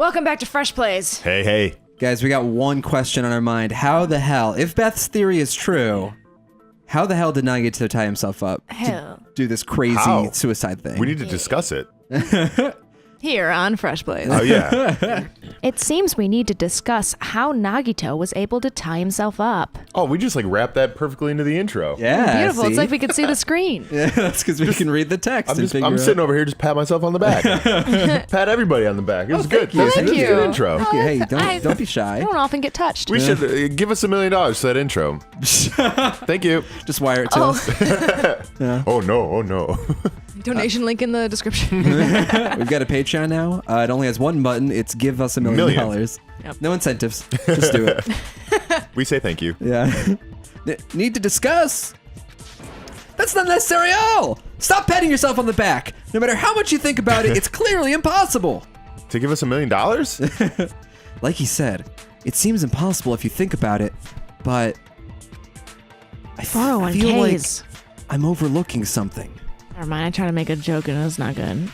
Welcome back to FreshPlays. Hey. Guys, we got one question on our mind. How the hell, if Beth's theory is true, how the hell did Nagito tie himself up to do this crazy suicide thing? We need to discuss it. Here on FreshPlays. Oh, yeah. It seems we need to discuss how Nagito was able to tie himself up. Oh, we just like wrapped that perfectly into the intro. Yeah, Beautiful. see? It's like we could see the screen. Yeah, that's because we can read the text I'm sitting over here just pat myself on the back. Pat everybody on the back. It was good. thank you. It was a good intro. Thank you. Hey, don't be shy. I don't often get touched. We should give us $1 million for that intro. Thank you. Just wire it to us. Oh no. Donation link in the description. We've got a Patreon now. It only has one button. It's give us $1 million. Yep. No incentives. Just do it. We say thank you. Yeah. Need to discuss. That's not necessary at all. Stop patting yourself on the back. No matter how much you think about it, it's clearly impossible. To give us $1 million? Like he said, it seems impossible if you think about it, but I feel like 401ks. I'm overlooking something. Never mind, I tried to make a joke and it was not good.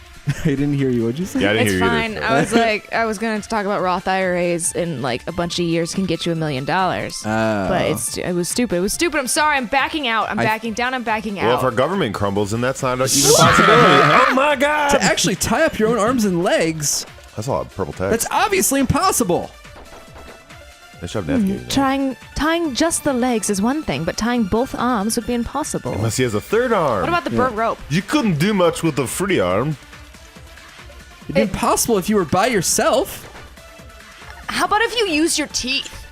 I didn't hear you. What'd you say? Yeah, I didn't It's hear you fine. either. I was going to talk about Roth IRAs in like a bunch of years can get you $1 million. But it was stupid. It was stupid. I'm sorry. I'm backing out. I'm backing down. I'm backing out. Well, if our government crumbles, then that's not even a possibility. Oh my god! To actually tie up your own arms and legs, That's a lot of purple text. that's obviously impossible. They should have navigated. Tying just the legs is one thing, but tying both arms would be impossible. Unless he has a third arm. What about the burnt rope? You couldn't do much with a free arm. It'd be impossible if you were by yourself. How about if you use your teeth?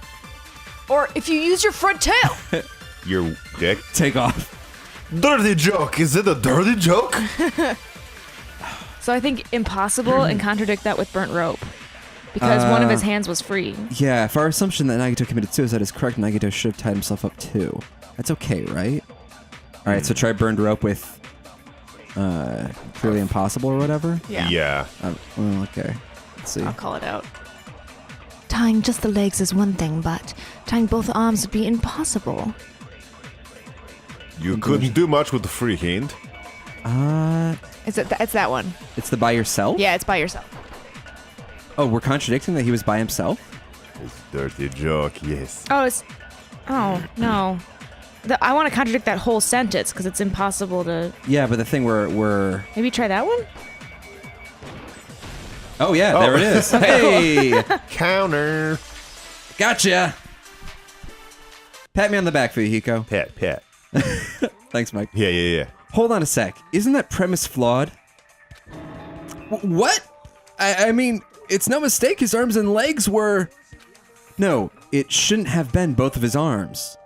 Or if you use your front tail? Your dick. Take off. Dirty joke. Is it a dirty joke? So I think impossible and contradict that with burnt rope. Because one of his hands was free. Yeah, if our assumption that Nagito committed suicide is correct, Nagito should have tied himself up too. That's okay, right? All right, so try burned rope with clearly impossible or whatever. Yeah. Well, okay. Let's see. I'll call it out. Tying just the legs is one thing, but tying both arms would be impossible. You couldn't do much with the free hand. It's that one. It's the by yourself? Yeah, it's by yourself. Oh, we're contradicting that he was by himself? It's dirty joke, yes. Oh, no. I want to contradict that whole sentence because it's impossible to... Yeah, but the thing we're... Maybe try that one? Oh, yeah, there it is. Hey! Counter. Gotcha! Pat me on the back, Fuyuhiko. Pat. Thanks, Mike. Yeah. Hold on a sec. Isn't that premise flawed? What? I mean, it's no mistake his arms and legs were... No, it shouldn't have been both of his arms.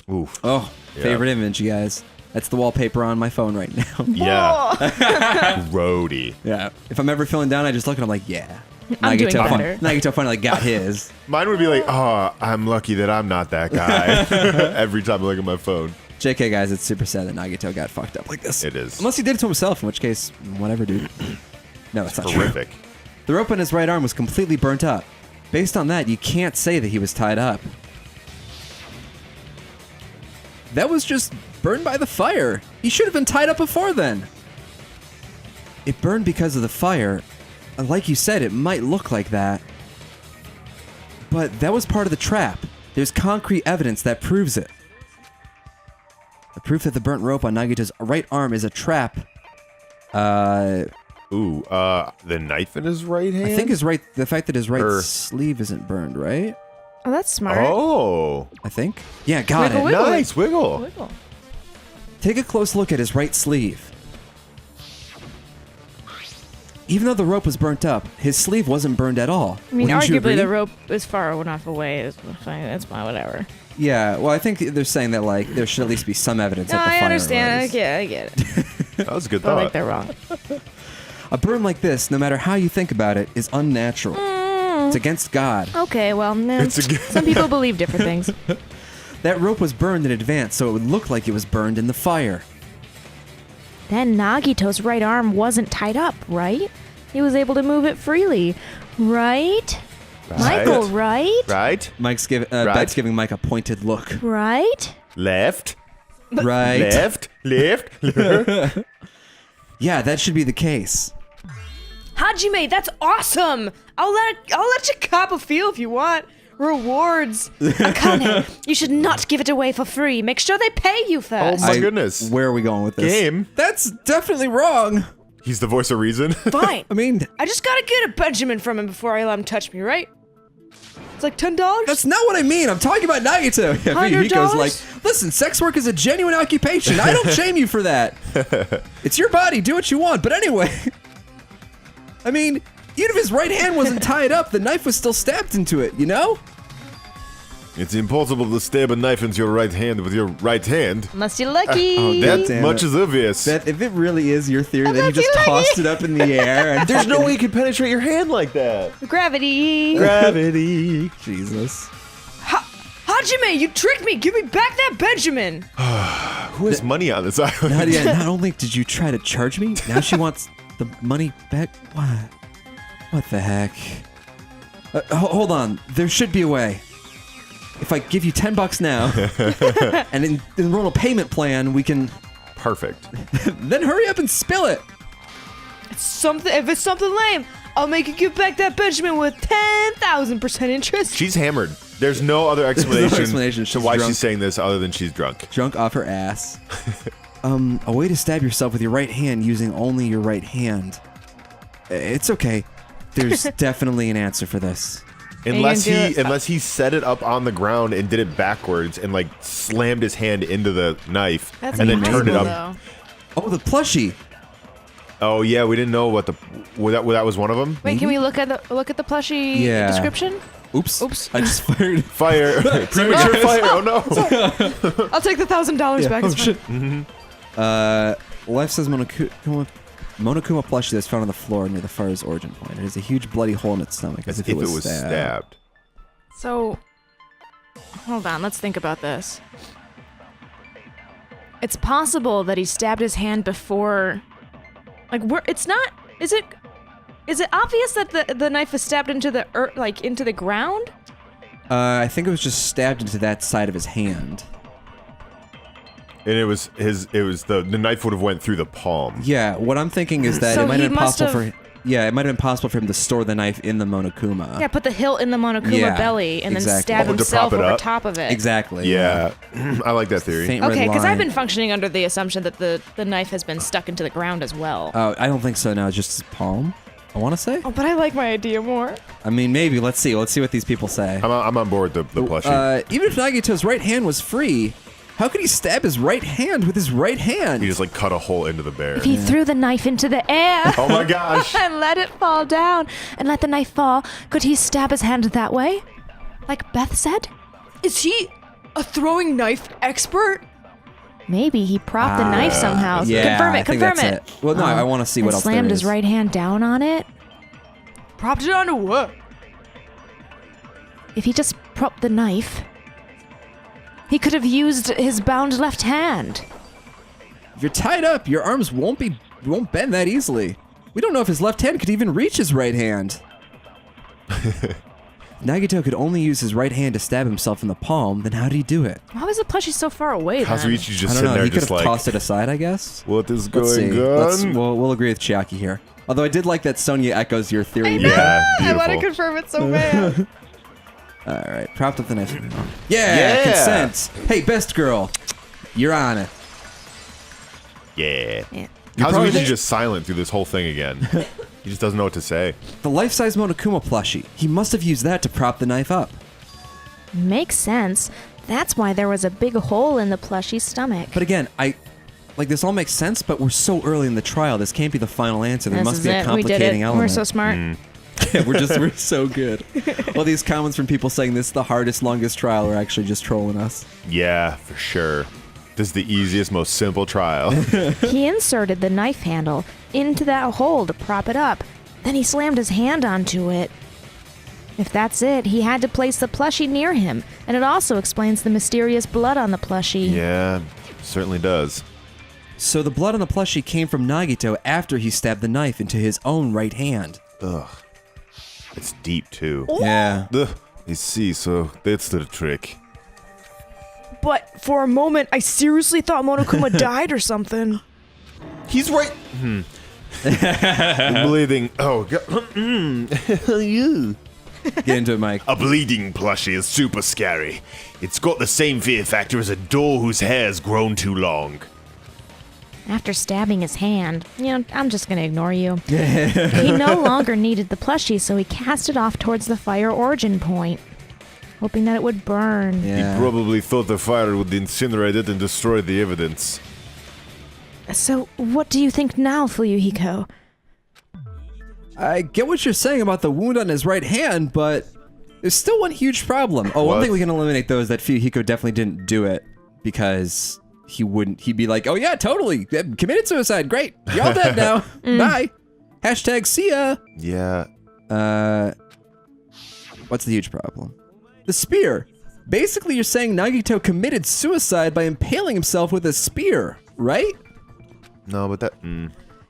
Oof. Oh, Yeah. favorite image, you guys. That's the wallpaper on my phone right now. Yeah. Roadie. Yeah. If I'm ever feeling down, I just look and I'm like, yeah. I'm doing better. Nagito finally got his. Mine would be like, oh, I'm lucky that I'm not that guy. Every time I look at my phone. JK, guys, it's super sad that Nagito got fucked up like this. It is. Unless he did it to himself, in which case, whatever, dude. No, it's not Horrific. true. The rope on his right arm was completely burnt up. Based on that, you can't say that he was tied up. That was just burned by the fire. He should have been tied up before then. It burned because of the fire. Like you said, it might look like that. But that was part of the trap. There's concrete evidence that proves it. The proof that the burnt rope on Nagito's right arm is a trap. The knife in his right hand? I think the fact that his right sleeve isn't burned, right? Oh, that's smart. Oh. I think. Yeah, got it. Wiggle. Nice. Wiggle. Wiggle. Take a close look at his right sleeve. Even though the rope was burnt up, his sleeve wasn't burned at all. I mean, Wouldn't you arguably agree? the rope is far enough away. It's fine. It's fine. Whatever. Yeah, well, I think they're saying that, like, there should at least be some evidence No, that the I fire understand. arose. I get it. That was a good But like thought. they're wrong. A burn like this, no matter how you think about it, is unnatural. It's against God. Okay, well, some people believe different things. That rope was burned in advance, so it would look like it was burned in the fire. Then Nagito's right arm wasn't tied up, right? He was able to move it freely, right? Michael, right? Right. Beth's giving Mike a pointed look. Right? Left. Right. Left. Yeah, that should be the case. Hajime, that's awesome. I'll let you cop a feel if you want. Rewards. Akane, you should not give it away for free. Make sure they pay you first. Oh my goodness. Where are we going with this? Game. That's definitely wrong. He's the voice of reason. Fine. I mean, I just gotta get a Benjamin from him before I let him touch me, right? It's like $10? that's not what I mean. I'm talking about Nagito. He goes like, listen, sex work is a genuine occupation. I don't shame you for that. It's your body. Do what you want. But anyway, I mean, even if his right hand wasn't tied up, the knife was still stabbed into it, you know? It's impossible to stab a knife into your right hand with your right hand. Unless you're lucky. That damn much it. is obvious. Beth, if it really is your theory, then you just tossed it up in the air. And There's no way you can penetrate your hand like that. Gravity. Gravity. Jesus. Hajime, you tricked me. Give me back that Benjamin. Who has money on this island? Nadia, not only did you try to charge me, now she wants the money back. What the heck? Hold on. There should be a way. If I give you $10 now and enroll a payment plan, we can. Perfect. Then hurry up and spill it. If it's something lame, I'll make you give back that Benjamin with 10,000% interest. She's hammered. There's no other explanation, to She's why drunk. she's saying this other than she's drunk. Drunk off her ass. A way to stab yourself with your right hand using only your right hand. It's okay. There's definitely an answer for this. Unless he set it up on the ground and did it backwards and like slammed his hand into the knife That's and then turned it up. though. Oh, the plushie. Oh yeah, we didn't know what that was one of them. Wait, can we look at the plushie Yeah. description? Oops. Oops. I just fired. Fire, premature fire. Oh no. I'll take the $1,000 back. Oh, It's shit. fine. Life says Monokuma plushie that's found on the floor near the fire's origin point. It has a huge bloody hole in its stomach as if it was stabbed. So, hold on. Let's think about this. It's possible that he stabbed his hand before. Like, it's not. Is it obvious that the knife was stabbed into the into the ground? I think it was just stabbed into that side of his hand. And it was the knife would have went through the palm. Yeah, what I'm thinking is that So it might he have been must possible have- for. Yeah, it might have been possible for him to store the knife in the Monokuma. Yeah, put the hilt in the Monokuma Yeah, belly and then exactly. stab Oh, to himself prop it over up? top of it. Exactly. Yeah, I like that theory. Faint red Okay, because I've line. been functioning under the assumption that the knife has been stuck into the ground as well. Oh, I don't think so. No, just his palm. I want to say. Oh, but I like my idea more. I mean, maybe. Let's see. Let's see what these people say. I'm on board the plushie. Even if Nagito's right hand was free, how could he stab his right hand with his right hand? He just like cut a hole into the bear. If he threw the knife into the air Oh my gosh. and let it fall down and let the knife fall, could he stab his hand that way? Like Beth said? Is he a throwing knife expert? Maybe he propped the knife somehow. Yeah, Confirm it, I think confirm that's it. Well, no, I want to see what and else slammed there his is. right hand down on it. Propped it onto what? If he just propped the knife, he could have used his bound left hand. If you're tied up, your arms won't bend that easily. We don't know if his left hand could even reach his right hand. Nagito could only use his right hand to stab himself in the palm, then how did he do it? Why was the plushie so far away then? Kazuichi just I don't sitting know. there He could just have like, tossed it aside, I guess. what is Let's see. going on? We'll agree with Chiaki here. Although I did like that Sonya echoes your theory. Yeah, I want to beautiful. confirm it so bad. All right, propped up the knife. Yeah, consent. Hey, best girl, you're on it. Yeah. Yeah. Kazuichi's just silent through this whole thing again. He just doesn't know what to say. The life-size Monokuma plushie. He must have used that to prop the knife up. Makes sense. That's why there was a big hole in the plushie's stomach. But again, this all makes sense, but we're so early in the trial. This can't be the final answer. There This must is be a it. We did complicating it. element. We're so smart. Yeah, we're so good. All these comments from people saying this is the hardest, longest trial are actually just trolling us. Yeah, for sure. This is the easiest, most simple trial. He inserted the knife handle into that hole to prop it up. Then he slammed his hand onto it. If that's it, he had to place the plushie near him, and it also explains the mysterious blood on the plushie. Yeah, certainly does. So the blood on the plushie came from Nagito after he stabbed the knife into his own right hand. Ugh. It's deep, too. Yeah. Ugh. You see, so that's the trick. But for a moment, I seriously thought Monokuma died or something. He's right. Bleeding. Oh, God. You. Get into it, Mike. A bleeding plushie is super scary. It's got the same fear factor as a doll whose hair's grown too long. After stabbing his hand, I'm just gonna ignore you. He no longer needed the plushie, so he cast it off towards the fire origin point, hoping that it would burn. Yeah. He probably thought the fire would incinerate it and destroy the evidence. So, what do you think now, Fuyuhiko? I get what you're saying about the wound on his right hand, but there's still one huge problem. Oh, one What? thing we can eliminate, though, is that Fuyuhiko definitely didn't do it because he'd be like, oh yeah, totally, committed suicide, great, you're all dead now, bye. Hashtag see ya. Yeah. What's the huge problem? The spear. Basically, you're saying Nagito committed suicide by impaling himself with a spear, right? No, but that...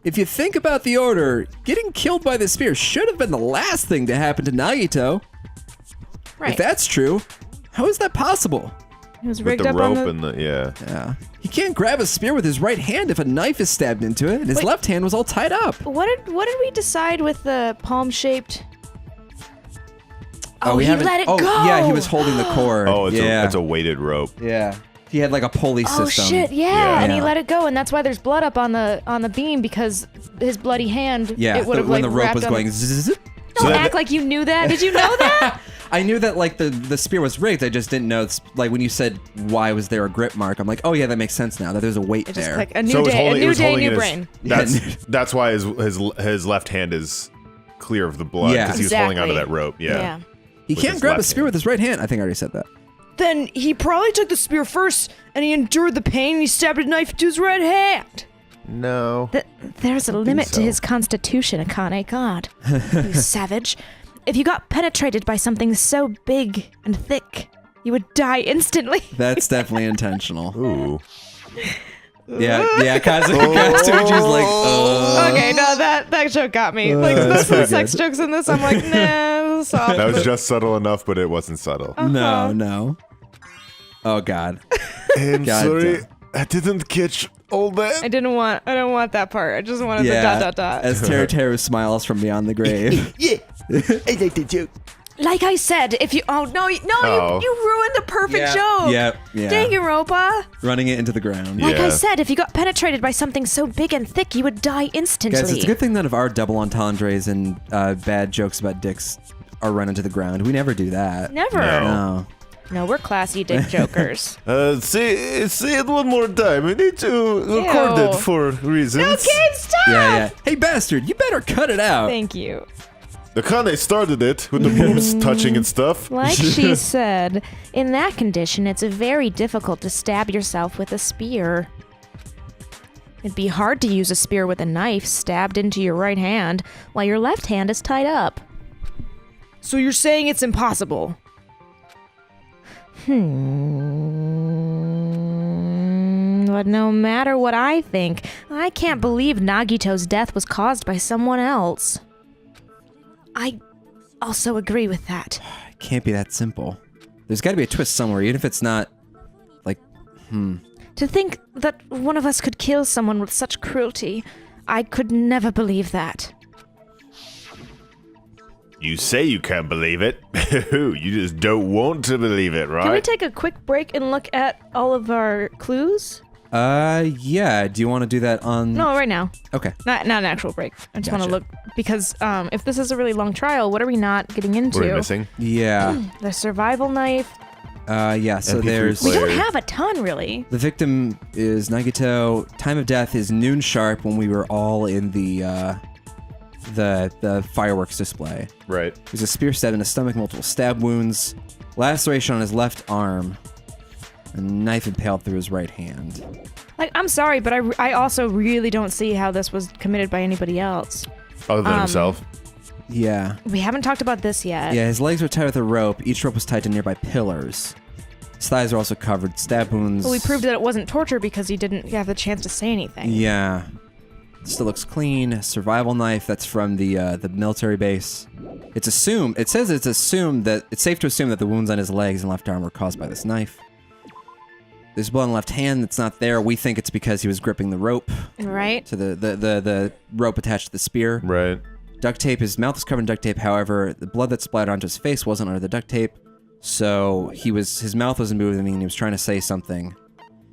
If you think about the order, getting killed by the spear should have been the last thing to happen to Nagito. Right. If that's true, how is that possible? It was With rigged the up rope on the... and the... Yeah. Yeah. He can't grab a spear with his right hand if a knife is stabbed into it, and his Wait. left hand was all tied up. What did we decide with the palm-shaped? Oh, we he haven't- let it oh, go! yeah, he was holding the cord. Oh, yeah. it's a weighted rope. Yeah. He had like a pulley Oh system. shit! Yeah. Yeah. And he Yeah. let it go, and that's why there's blood up on the beam because his bloody hand. Yeah, it would have when like the rope wrapped was on going zzz. Don't that- act like you knew that. Did you know that? I knew that like the spear was rigged. I just didn't know. Like when you said why was there a grip mark, I'm like, oh yeah, that makes sense now. That there's a weight It just there. like a new So it was day, holding, a it new was day, holding new in brain. That's why his left hand is clear of the blood Yeah. because he was holding onto Exactly. that rope. Yeah. He with can't his grab a left spear hand. with his right hand. I think I already said that. Then he probably took the spear first, and he endured the pain, and he stabbed a knife into his right hand. No. There's a limit so. to his constitution, Akane God. You savage. If you got penetrated by something so big and thick, you would die instantly. That's definitely intentional. Ooh. Yeah, Kazuchi's like, Okay, no, that joke got me. Like, that's most of the pretty sex good. jokes in this, I'm like, nah, this is soft. That was just subtle enough, but it wasn't subtle. no. Oh God. I'm God sorry. damn. I didn't catch all that. I don't want that part. I just wanted Yeah. the dot. As Teru smiles from beyond the grave. Yeah. I like the joke. Like I said, if you Oh. you ruined the perfect joke. Yeah. Danganronpa. Running it into the ground. Like I Yeah. said, if you got penetrated by something so big and thick, you would die instantly. Guys, it's a good thing none of our double entendres and bad jokes about dicks are run into the ground. We never do that. Never. No. No, we're classy dick jokers. Say it one more time. I need to record Ew. it for reasons. No, kids, stop! Yeah. Hey, bastard, you better cut it out. Thank you. The Kane started it with the boobs touching and stuff. Like she said, in that condition, it's very difficult to stab yourself with a spear. It'd be hard to use a spear with a knife stabbed into your right hand while your left hand is tied up. So you're saying it's impossible? But no matter what I think, I can't believe Nagito's death was caused by someone else. I also agree with that. It can't be that simple. There's got to be a twist somewhere, even if it's not, like, To think that one of us could kill someone with such cruelty, I could never believe that. You say you can't believe it. You just don't want to believe it, right? Can we take a quick break and look at all of our clues? Yeah. Do you want to do that on? No, right now. Okay. Not an actual break. I just want to Gotcha. look because if this is a really long trial, what are we not getting into? What are we missing? Yeah. The survival knife. Yeah. So MP3 there's We don't Player. have a ton, really. the victim is Nagito. Time of death is noon sharp when we were all in the fireworks display. Right. There's a spear stab in his stomach, multiple stab wounds, laceration on his left arm, a knife impaled through his right hand. Like, I'm sorry, but I also really don't see how this was committed by anybody else. Other than himself. Yeah. We haven't talked about this yet. Yeah, his legs were tied with a rope. Each rope was tied to nearby pillars. His thighs were also covered. Stab wounds. Well, we proved that it wasn't torture because he didn't have the chance to say anything. Yeah. Still looks clean. Survival knife. That's from the military base. It's assumed. It says it's assumed that it's safe to assume that the wounds on his legs and left arm were caused by this knife. there's blood on the left hand that's not there. We think it's because he was gripping the rope. Right. To the rope attached to the spear. Right. Duct tape, his mouth was covered in duct tape. However, the blood that splattered onto his face wasn't under the duct tape. So his mouth wasn't moving and he was trying to say something.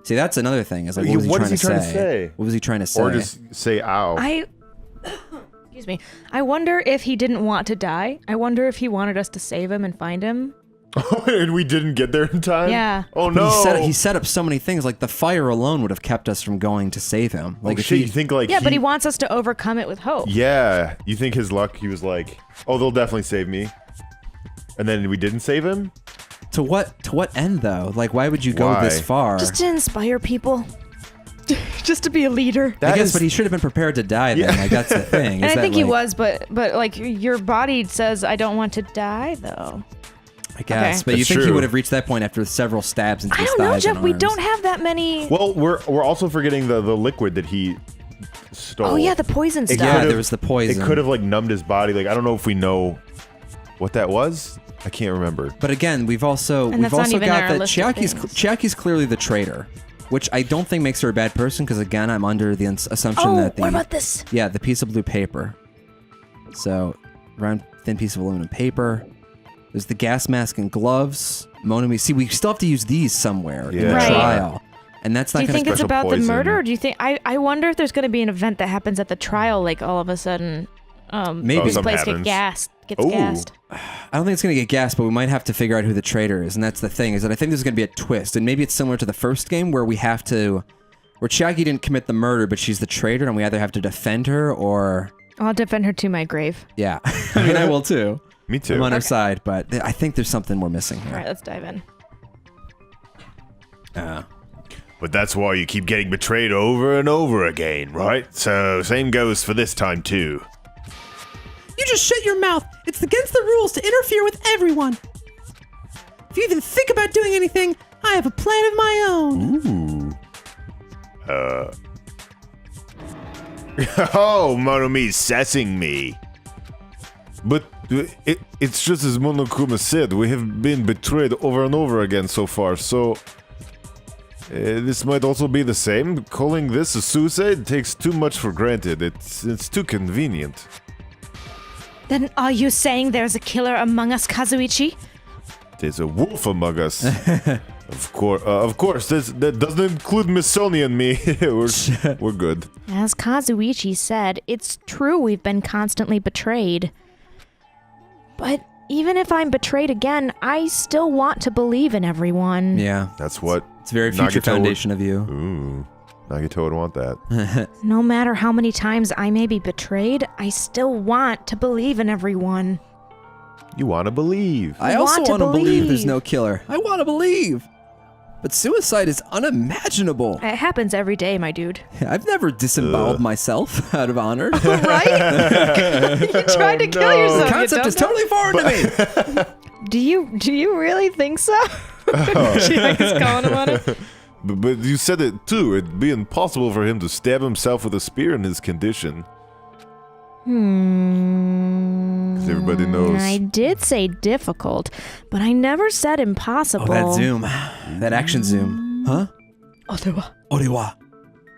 See, that's another thing. Is like, what was he trying to say? What was he trying to say? Or just say ow. Excuse me. I wonder if he didn't want to die. I wonder if he wanted us to save him and find him. And we didn't get there in time? Yeah. Oh, But no. he set up so many things. Like, the fire alone would have kept us from going to save him. Like, Oh, if shit, he, you think like Yeah, but he wants us to overcome it with hope. Yeah, you think his luck, he was like, oh, they'll definitely save me. And then we didn't save him? to what end, though? Like, why would you go Why? this far? Just to inspire people. Just to be a leader. I guess, but he should have been prepared to die then. Yeah. Like, that's the thing. And I is that, think he like- was, but like your body says I don't want to die though. I guess. Okay. But you That's think he true. would have reached that point after several stabs into I his don't know, thighs and Jeff. We arms. don't have that many. Well, we're also forgetting the liquid that he stole. Oh yeah, the poison It stuff. Yeah, could've- there was the poison. It could have like numbed his body. Like I don't know if we know what that was. I can't remember. But again, we've also And that's not even got our that list of things. Chiaki's clearly the traitor, which I don't think makes her a bad person because again, I'm under the assumption Oh, that what about this? Yeah, the piece of blue paper. So, round thin piece of aluminum paper. There's the gas mask and gloves. Monami. See, we still have to use these somewhere in the Yeah. Right. trial. And that's Do not you going think to... it's special about the poison. murder, or do you think? I wonder if there's going to be an event that happens at the trial, like all of a sudden, Maybe. this something place happens. gets Ooh. gassed. I don't think it's going to get gassed, but we might have to figure out who the traitor is. And that's the thing, is that I think there's going to be a twist. And maybe it's similar to the first game where we have to... Where Chiaki didn't commit the murder, but she's the traitor, and we either have to defend her or... I'll defend her to my grave. Yeah. I mean, I will too. Me too. I'm on her side, but I think there's something we're missing All right, here. let's dive in. But that's why you keep getting betrayed over and over again, right? So same goes for this time too. You just shut your mouth. It's against the rules to interfere with everyone. If you even think about doing anything, I have a plan of my own. Oh, Monomi's sassing me. But it's just as Monokuma said, we have been betrayed over and over again so far, so... this might also be the same. Calling this a suicide takes too much for granted. It's too convenient. Then are you saying there's a killer among us, Kazuichi? There's a wolf among us. Of course. That doesn't include Miss Sonia and me. we're good. As Kazuichi said, it's true we've been constantly betrayed. But even if I'm betrayed again, I still want to believe in everyone. Yeah, That's what. it's very future Nagito foundation of you. Ooh, Nagito would want that. No matter how many times I may be betrayed, I still want to believe in everyone. You want to believe. I I also want to want to believe there's believe. no killer. I want to believe. But suicide is unimaginable. It happens every day, my dude. I've never disemboweled myself out of honor. Right? You tried to kill yourself. The you concept is dumb-dumb. totally foreign to me. Do you really think so? Chiaki's calling him on it. But you said it too. It'd be impossible for him to stab himself with a spear in his condition. Because everybody knows. I did say difficult, but I never said impossible. Oh, that zoom. That action zoom. Huh? Orewa.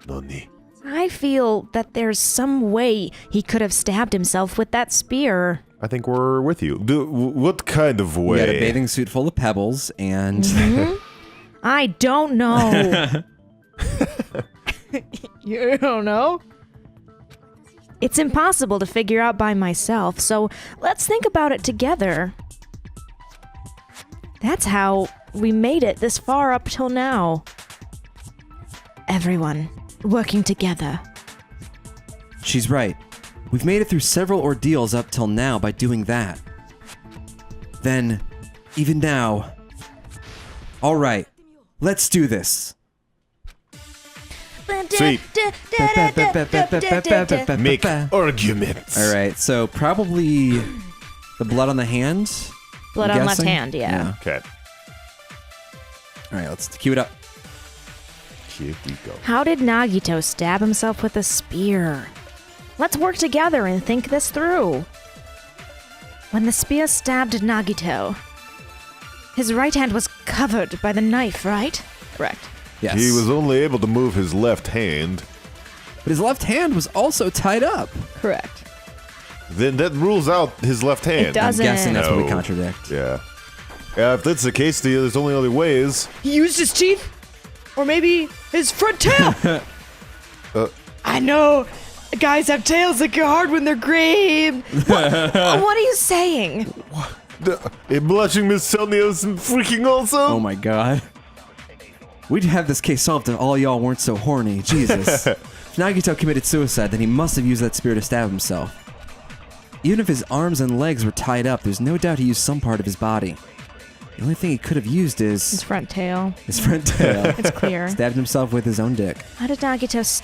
Nani? I feel that there's some way he could have stabbed himself with that spear. I think we're with you. What kind of We way? had a bathing suit full of pebbles and... I don't know. You don't know? It's impossible to figure out by myself, so let's think about it together. That's how we made it this far up till now. Everyone working together. She's right. We've made it through several ordeals up till now by doing that. Then, even now... All right, let's do this. Sweet. Make arguments. All right, so probably the blood on the hand. Blood I'm on left guessing? hand, yeah. Okay. All right, let's cue it up. Here we go. How did Nagito stab himself with a spear? Let's work together and think this through. When the spear stabbed Nagito, his right hand was covered by the knife, right? Correct. Yes. He was only able to move his left hand. But his left hand was also tied up. Correct. Then that rules out his left hand. It doesn't. I'm guessing that's what we No. contradict. Yeah. Yeah, if that's the case, there's only other ways. He used his teeth, or maybe his front tail. I know. Guys have tails that get hard when they're gray. What are you saying? Blushing Miss Sonia is freaking awesome. Oh my god. We'd have this case solved if all y'all weren't so horny. Jesus. If Nagito committed suicide, then he must have used that spear to stab himself. Even if his arms and legs were tied up, there's no doubt he used some part of his body. The only thing he could have used His is front tail. his front tail. It's clear. Stabbed himself with his own dick. How did Nagito?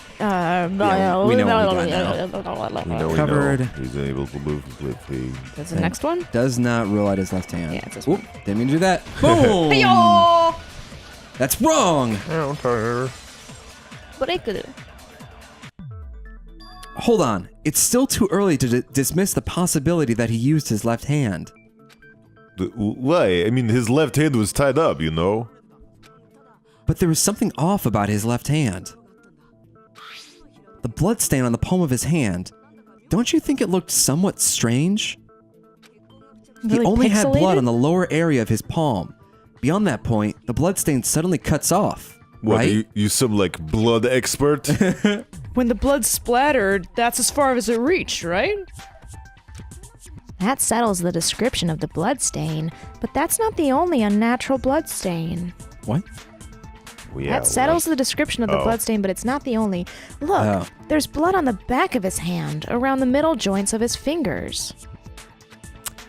We know what we got We Covered. know he's able to move his left hand. That's the next one. Does not rule out his left hand. Yeah, it's this Oop, didn't mean to do that. Boom! Yo! That's wrong! Hold on. It's still too early to dismiss the possibility that he used his left hand. Why? I mean, his left hand was tied up, you know? But there was something off about his left hand. The bloodstain on the palm of his hand. Don't you think it looked somewhat strange? He Really only had blood pixelated? on the lower area of his palm. Beyond that point, the bloodstain suddenly cuts off. What, right? you some, like, blood expert? When the blood splattered, that's as far as it reached, right? That settles the description of the bloodstain, but that's not the only unnatural bloodstain. What? That settles the description of the Oh. bloodstain, but it's not the only. Look, Oh. there's blood on the back of his hand, around the middle joints of his fingers.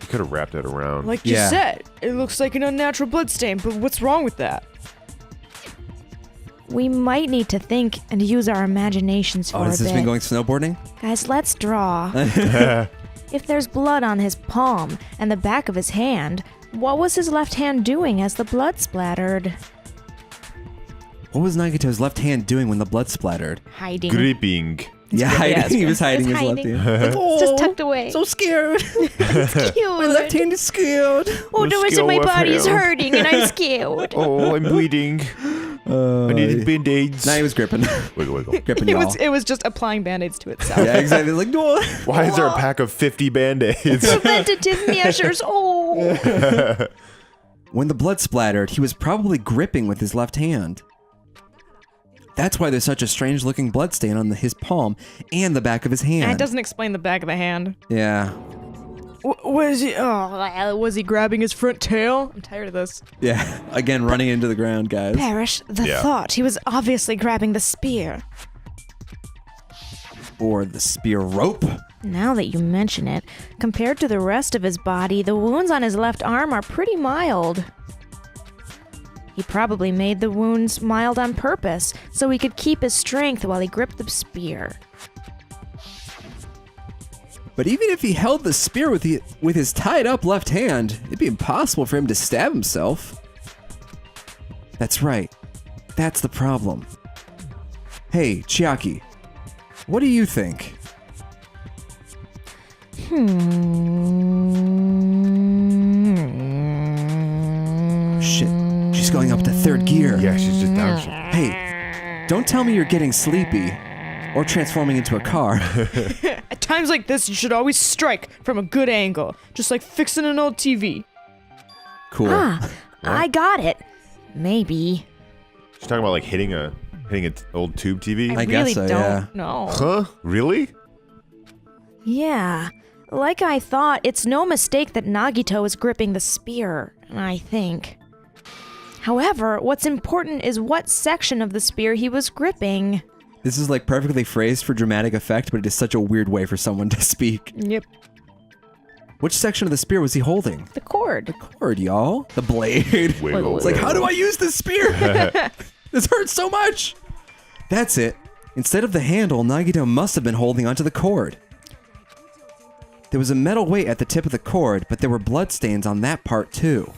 You could have wrapped it around. Like you Yeah. said, it looks like an unnatural bloodstain, but what's wrong with that? We might need to think and use our imaginations for Oh, a has this bit. been going snowboarding? Guys, let's draw. If there's blood on his palm and the back of his hand, what was his left hand doing as the blood splattered? What was Nagito's left hand doing when the blood splattered? Hiding. Gripping. Yeah, hiding. He was hiding Just his hiding. left hand. It's just tucked away. So scared. Cute. My left hand is scared. Oh, the rest of my body is hurting and I'm scared. Oh, I'm bleeding. I needed band-aids. Nah, he was gripping. Wiggle, wiggle. Gripping It y'all. was just applying band-aids to itself. Yeah, exactly. Like, no. Why is there a pack of 50 band-aids? Preventative measures. Oh. When the blood splattered, he was probably gripping with his left hand. That's why there's such a strange looking bloodstain on his palm and the back of his hand. And it doesn't explain the back of the hand. Yeah. Was he? Oh, was he grabbing his front tail? I'm tired of this. Yeah. Again, running into the ground, guys. Perish the Yeah. thought. He was obviously grabbing the spear. Or the spear rope. Now that you mention it, compared to the rest of his body, the wounds on his left arm are pretty mild. He probably made the wounds mild on purpose, so he could keep his strength while he gripped the spear. But even if he held the spear with his tied up left hand, it'd be impossible for him to stab himself. That's right. That's the problem. Hey, Chiaki, what do you think? Shit, she's going up to third gear. Yeah, she's just down. Hey, don't tell me you're getting sleepy or transforming into a car. At times like this, you should always strike from a good angle, just like fixing an old TV. Cool. Ah, I got it. Maybe. She's talking about like hitting an old tube TV. I guess really so, don't yeah. know. Huh? Really? Yeah. Like I thought, it's no mistake that Nagito is gripping the spear, I think. However, what's important is what section of the spear he was gripping. This is like perfectly phrased for dramatic effect, but it is such a weird way for someone to speak. Yep. Which section of the spear was he holding? The cord. Cord, y'all. The blade. Wiggle, It's like, how do I use this spear? This hurts so much. That's it. Instead of the handle, Nagito must have been holding onto the cord. There was a metal weight at the tip of the cord, but there were bloodstains on that part too.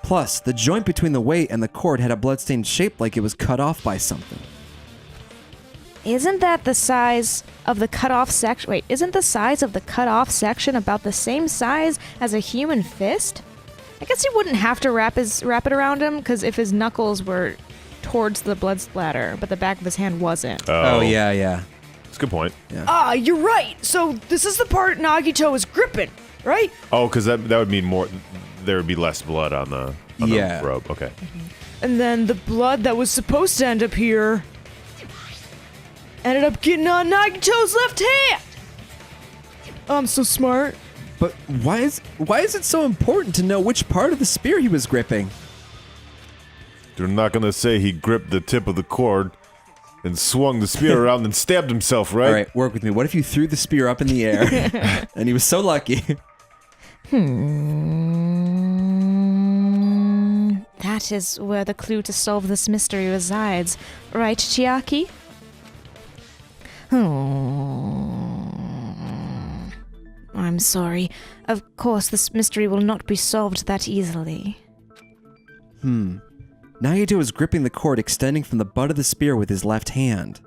Plus, the joint between the weight and the cord had a bloodstain shaped like it was cut off by something. Isn't that the size of the cut-off section? Wait, isn't the size of the cut-off section about the same size as a human fist? I guess he wouldn't have to wrap it around him, because if his knuckles were towards the blood splatter, but the back of his hand wasn't. Oh, yeah. That's a good point. Ah, you're right. So this is the part Nagito is gripping, right? Oh, because that would mean more. There would be less blood on the robe. Okay. And then the blood that was supposed to end up here ended up getting on Nagito's left hand. I'm so smart. But why is it so important to know which part of the spear he was gripping? They're not gonna say he gripped the tip of the cord and swung the spear around and stabbed himself, right? All right, work with me. What if you threw the spear up in the air and he was so lucky? That is where the clue to solve this mystery resides. Right, Chiaki? I'm sorry. Of course, this mystery will not be solved that easily. Nagito was gripping the cord extending from the butt of the spear with his left hand.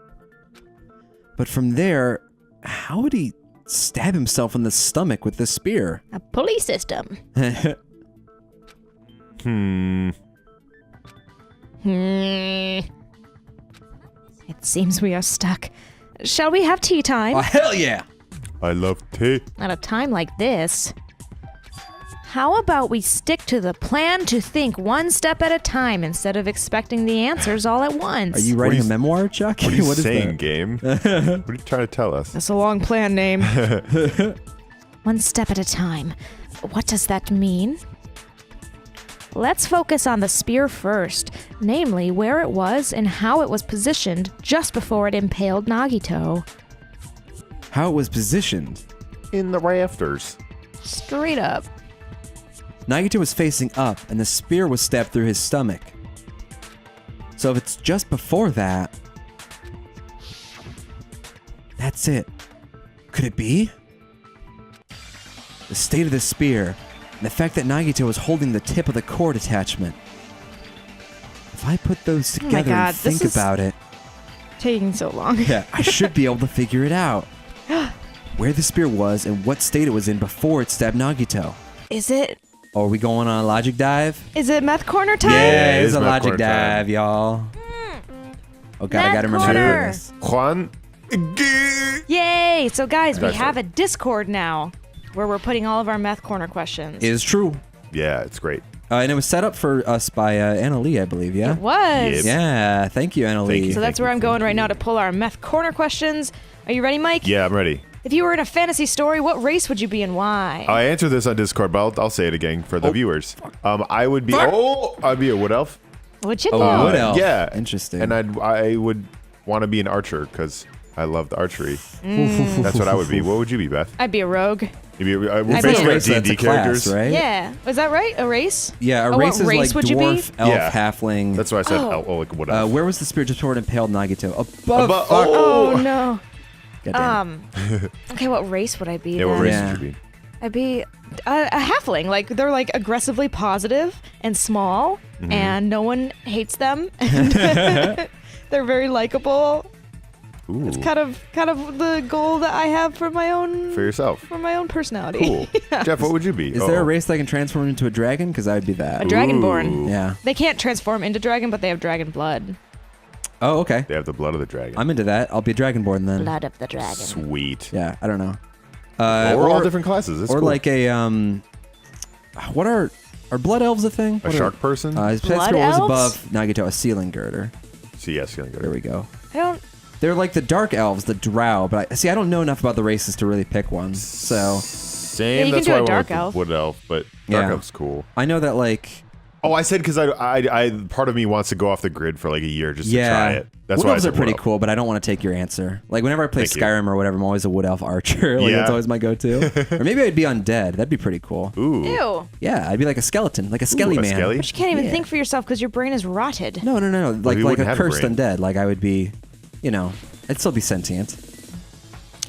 But from there, how would he stab himself in the stomach with the spear? A pulley system. It seems we are stuck. Shall we have tea time? Oh, hell yeah! I love tea. At a time like this, how about we stick to the plan to think one step at a time instead of expecting the answers all at once? Are you writing a memoir, Chuck? What are you What is saying, that? game? What are you trying to tell us? That's a long plan name. One step at a time. What does that mean? Let's focus on the spear first, namely where it was and how it was positioned just before it impaled Nagito. How it was positioned. In the rafters. Straight up. Nagito was facing up, and the spear was stabbed through his stomach. So if it's just before that... That's it. Could it be? The state of the spear, and the fact that Nagito was holding the tip of the cord attachment. If I put those together God, and this think is- about it, Taking so long. yeah, I should be able to figure it out. Where the spear was and what state it was in before it stabbed Nagito. Is it Oh, are we going on a logic dive? Meth corner time? Yeah, it it's is a Matt logic Corner time. dive, y'all. Oh god, I Matt gotta remember Corner. this. Juan. Yay! So guys, we That's have right. a Discord now where we're putting all of our Meth Corner questions. Is true. Yeah, it's great. And it was set up for us by Anna Lee, I believe, yeah? It was. Yep. Yeah, thank you, Anna Thank Lee. you. So that's where I'm going right now to pull our Meth Corner questions. Are you ready, Mike? Yeah, I'm ready. If you were in a fantasy story, what race would you be and why? I answered this on Discord, but I'll say it again for the viewers. I would be. I'd be a wood elf. Would you Oh, know? wood elf. Yeah, Interesting. And I would want to be an archer because I loved archery. That's what I would be. What would you be, Beth? I'd be a rogue. You'd be, we're I'd be basically a like race, that's D&D a class, characters. right? Yeah. Was that right? A race? Yeah, a Oh, race what is race like would you be? dwarf, elf, Yeah. halfling. That's why I said like wood elf. Where was the spear toward impaled Nagito? Above. Above- fuck. Oh, no. God damn it. Okay, what race would I be Yeah, what then? race Yeah. would you be? I'd be a halfling. Like, they're like aggressively positive and small, and no one hates them. And they're very likable. Ooh, It's kind of the goal that I have for my own for yourself. personality. Cool. Jeff, what would you be? Is there a race that can transform into a dragon? Because I would be A that. dragonborn. Ooh. Yeah. They can't transform into dragon, but they have dragon blood. Oh, okay. They have the blood of the dragon. I'm into that. I'll be a dragonborn then. Blood of the dragon. Sweet. Yeah, I don't know. Well, we're or all different classes. That's or cool. like a what are blood elves a thing? a What shark person. His Blood spear was elves? above Nagito, a ceiling girder. See, yes, feeling good. There we go. I don't. They're like the dark elves, the drow, but I don't know enough about the races to really pick one. So Same. Yeah, you that's can do why a I went dark with elf. Wood elf, but dark Yeah. elf's cool. I know that like Oh, I said because I part of me wants to go off the grid for like a year just to try it. That's wood why elves I are said pretty wood elf. cool, but I don't want to take your answer. Like whenever I play Thank you. Skyrim or whatever, I'm always a wood elf archer. Like Yeah. that's always my go-to. Or maybe I'd be undead. That'd be pretty cool. Ooh. Ew. Yeah, I'd be like a skeleton, like a skelly a man. skelly? But you can't even Yeah. think for yourself because your brain is rotted. No. Like you like wouldn't a have a cursed brain. undead. Like I would be, I'd still be sentient.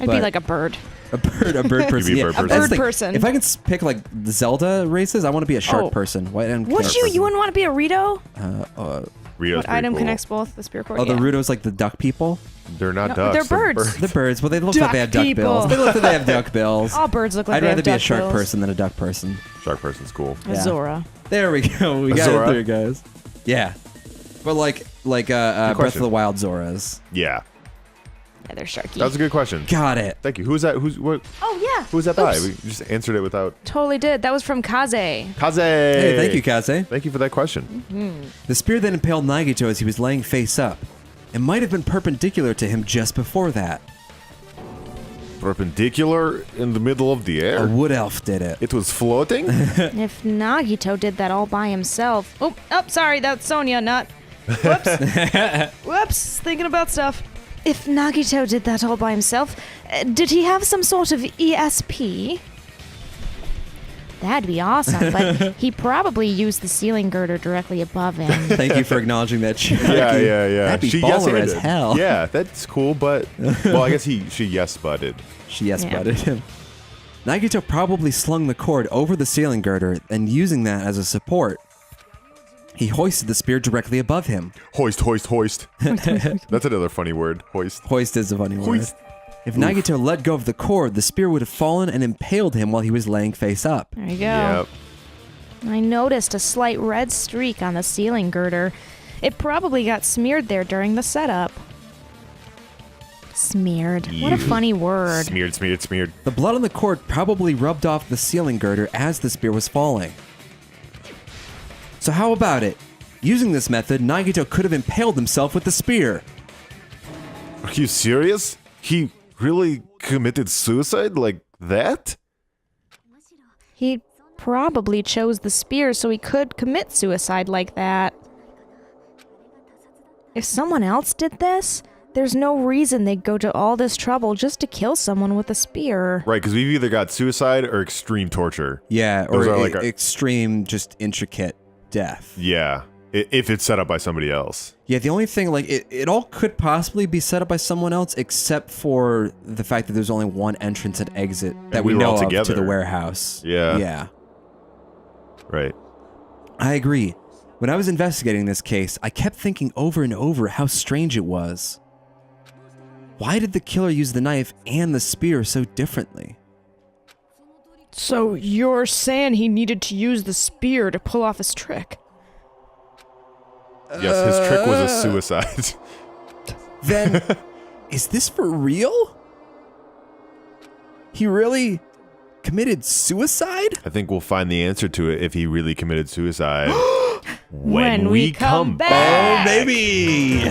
I'd be but- like a bird. A bird person. be a yeah. bird That's person. the Bird thing. person. If I could pick like the Zelda races, I want to be a shark Oh. person. Why? Would you? You wouldn't want to be a Rito? Rito's What pretty item cool. connects both the spear cord? Oh, the Yeah. Rudos like the duck people. They're not No, ducks. they're birds. The birds. Well, they look like Duck they have duck people. bills. They look like they have duck bills. All birds look like I'd they rather have be a duck shark bills. person than a duck person. Shark person's cool. Yeah. Zora. There we go. We got Zora? it through, guys. Yeah. But like, like Breath of question. the Wild Zoras. Yeah. Yeah, they're sharky. That was a good question. Got it. Thank you. Who was that? What? Oh, yeah. Who was that by? Oops. We just answered it without. Totally did. That was from Kaze. Kaze! Hey, thank you, Kaze. Thank you for that question. The spear then impaled Nagito as he was laying face up. It might have been perpendicular to him just before that. Perpendicular in the middle of the A air? wood elf did it. It was floating? If Nagito did that all by himself, Oh, sorry. That's Sonia, not. Whoops. Whoops. Thinking about stuff. if Nagito did that all by himself, did he have some sort of ESP? That'd be awesome, but he probably used the ceiling girder directly above him. Thank you for acknowledging that, Chucky. Yeah. That'd be She baller as yes-anded. hell. Yeah, that's cool, but... Well, I guess she yes-butted. She yes Yeah. butted him. Nagito probably slung the cord over the ceiling girder and using that as a support. He hoisted the spear directly above him. Hoist. That's another funny word. Hoist. Hoist is a funny word. Hoist. If Nagito let go of the cord, the spear would have fallen and impaled him while he was laying face up. There you go. Yep. I noticed a slight red streak on the ceiling girder. It probably got smeared there during the setup. Smeared. What a Ew. funny word. Smeared. The blood on the cord probably rubbed off the ceiling girder as the spear was falling. So how about it? Using this method, Nagito could have impaled himself with the spear. Are you serious? He really committed suicide like that? He probably chose the spear so he could commit suicide like that. If someone else did this, there's no reason they'd go to all this trouble just to kill someone with a spear. Right, because we've either got suicide or extreme torture. Yeah, Those or are like extreme, just intricate death. Yeah, if it's set up by somebody else. Yeah, the only thing, like, it all could possibly be set up by someone else, except for the fact that there's only one entrance and exit that we we were know all of to together. the warehouse. Yeah. Yeah. Right. I agree. When I was investigating this case, I kept thinking over and over how strange it was. Why did the killer use the knife and the spear so differently? So you're saying he needed to use the spear to pull off his trick? Yes, his trick was a suicide. Then, is this for real? He really committed suicide? I think we'll find the answer to it if he really committed suicide When we come back. Oh, baby!